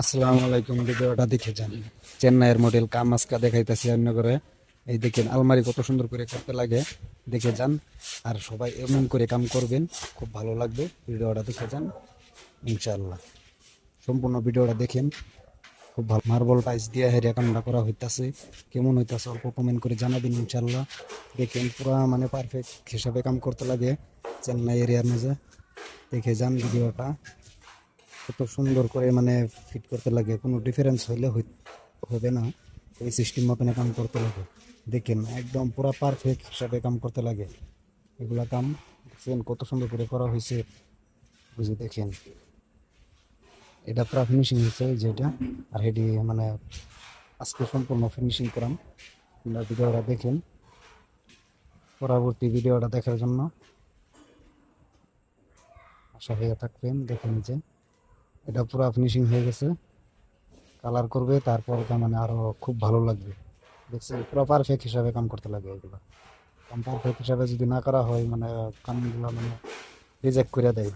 আসসালামু আলাইকুম। ভিডিওটা দেখে যান। চেন্নাইয়ের মডেল কাম আজকা দেখাইতেছি অন্য করে। এই দেখেন আলমারি কত সুন্দর করে করতে লাগে, দেখে যান। আর সবাই এমন করে কাম করবেন, খুব ভালো লাগবে। ভিডিওটা দেখে যান ইনশাআল্লাহ। সম্পূর্ণ ভিডিওটা দেখেন, খুব ভালো। মার্বেল টাইলস দিয়ে হেরিয়া কামটা করা হইতাছে। কেমন হইতাছে অল্প কমেন্ট করে জানাবেন ইনশাআল্লাহ। দেখেন পুরা মানে পারফেক্ট হিসাবে কাম করতে লাগে চেন্নাই এরিয়ার মাঝে। দেখে যান ভিডিওটা, কত সুন্দর করে মানে ফিট করতে লাগে, কোনো ডিফারেন্স হইলে হবে না। এই সিস্টেম মতনে কাম করতে লাগে। দেখেন একদম পুরা পারফেক্ট হিসাবে কাম করতে লাগে। এগুলা কাম দেখছেন কত সুন্দর করে করা হয়েছে, বুঝে দেখেন। এটা পুরা ফিনিশিং হয়েছে যেটা। আর এটি মানে আজকে সম্পূর্ণ ফিনিশিং করাম। আপনারা ভিডিওটা দেখেন, পরবর্তী ভিডিওটা দেখার জন্য আশা হয়ে থাকবেন। দেখেন যে এটা পুরা ফিনিশিং হয়ে গেছে, কালার করবে তারপর মানে আরো খুব ভালো লাগবে। দেখছি পুরো পারফেক্ট হিসাবে কাম করতে লাগে এগুলো। কাম পারফেক্ট হিসাবে যদি না করা হয় মানে কামগুলো মানে রিজেক্ট করে দেয়।